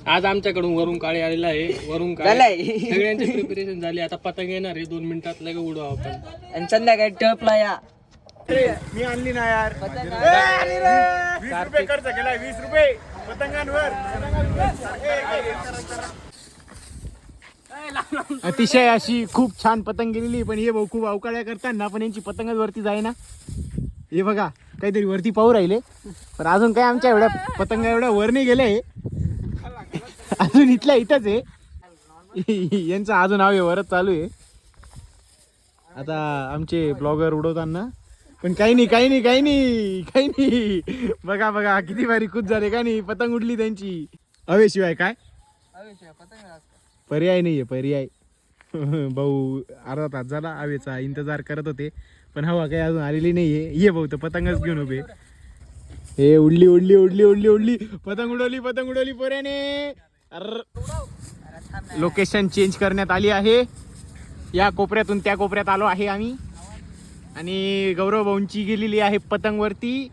आज आमच्याकडून वरून काळे आलेला आहे. वरून काळे सगळ्यांची प्रिपरेशन झाली. आता पतंग येणार आहे 2 मिनिटात लगे उडू आपण. आणि संध्याकाळी टपला या. मी आणली ना यार. 20 रुपये खर्च केलाय, 20 रुपये पतंगांवर. अतिशय अशी खूप छान पतंग गेलेली, पण हे भाऊ खूप अवकाळ्या करताना पण यांची पतंगच वरती जाय ना. हे बघा काहीतरी वरती पाहू राहिले, पण अजून काय आमच्या एवढ्या पतंग एवढ्या वर नाही गेले. अजून इथल्या इथंच आहे यांचं, अजून हवे वरच चालू आहे. आता आमचे ब्लॉगर उडवताना पण काही नाही. बघा बघा किती भारी खुश झाले का नाही. पतंग उडली त्यांची. हवेशिवाय काय पर्याय नाहीये, पर्याय. भाऊ अर्धा तास झाला हवेचा इंतजार करत होते, पण हवा काही अजून आलेली नाहीये. ये भाऊ तर पतंगच घेऊन उभे. हे उडली पतंग उडवली पोऱ्याने. लोकेशन चेंज करण्यात आली आहे. या कोपऱ्यातून त्या कोपऱ्यात आलो आहे आम्ही. आणि गौरव भाऊंची गेलेली आहे पतंग वरती.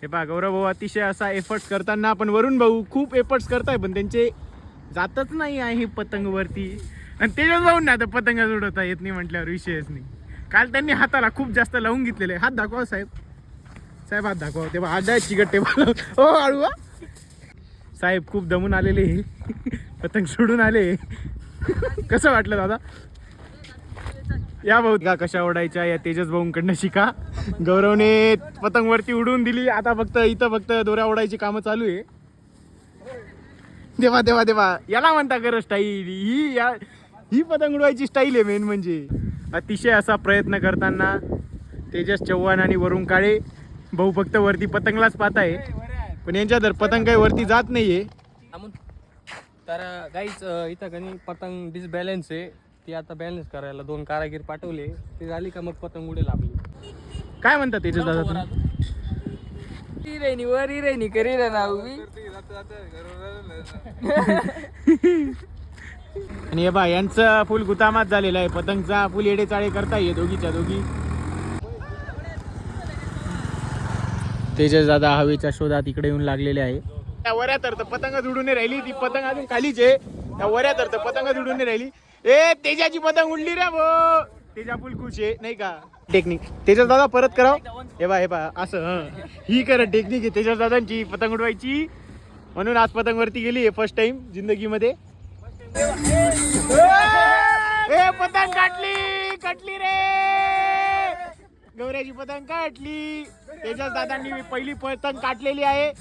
हे पहा गौरव भाऊ अतिशय असा एफर्ट्स करताना, पण वरून भाऊ खूप एफर्ट्स करताय पण त्यांचे जातच नाही आहे पतंग वरती. आणि त्याच्यात जाऊन ना आता पतंग उडवता येत नाही म्हटल्यावर विषयच नाही. काल त्यांनी हाताला खूप जास्त लावून घेतलेले. हात दाखवा साहेब, हात दाखवा. तेव्हा हात चिकट हो आळू. साहेब खूप दमून आलेले पतंग सोडून आले. कसं वाटलं दादा? या भाऊ का कशा उडायच्या या तेजस भाऊंकडनं शिका. गौरवने पतंग वरती उडवून दिली. आता फक्त दोऱ्या उडायची कामं चालू आहे. देवा याला म्हणता खरं स्टाईल. ही पतंग उडवायची स्टाईल आहे मेन म्हणजे. अतिशय असा प्रयत्न करताना तेजस चव्हाण आणि वरून काळे भाऊ फक्त वरती पतंगलाच पाहत आहे, पण यांच्या तर पतंग काही वरती जात नाहीये. तर गाईच इथं कणी पतंग डिसबॅलन्स आहे. ती आता बॅलन्स करायला 2 कारागीर पाठवले. ते झाली का मग पतंग उडेल आपली. काय म्हणतात तेजस दादा तुम्ही? वरी करी रे ना उभी. आणि हे बा यांचं फुल गुतामात झालेला आहे. पतंगचा फुल येडे चाळे करताय दोघीच्या दोघी. तेजस दादा हवेच्या शोधात इकडे येऊन लागलेले आहे. त्या वऱ्या तर पतंग उडून नाही राहिली. ती पतंग अजून खालीच आहे. त्या वऱ्या तर पतंग उडून नाही राहिली. ए तेजाची पतंग उडली रे भो. तेजा फुल खुश आहे नाही का. टेक्निक तेजस दादा परत कराव. हे बा असं ही करत टेक्निक आहे तेजस दादांची पतंग उडवायची. म्हणून आज पतंग वरती गेली आहे फर्स्ट टाइम जिंदगीमध्ये. ए पतंग काटली रे. गौऱ्याची पतंग काटली. तेजस दादांनी पहिली पतंग काटलेली आहे.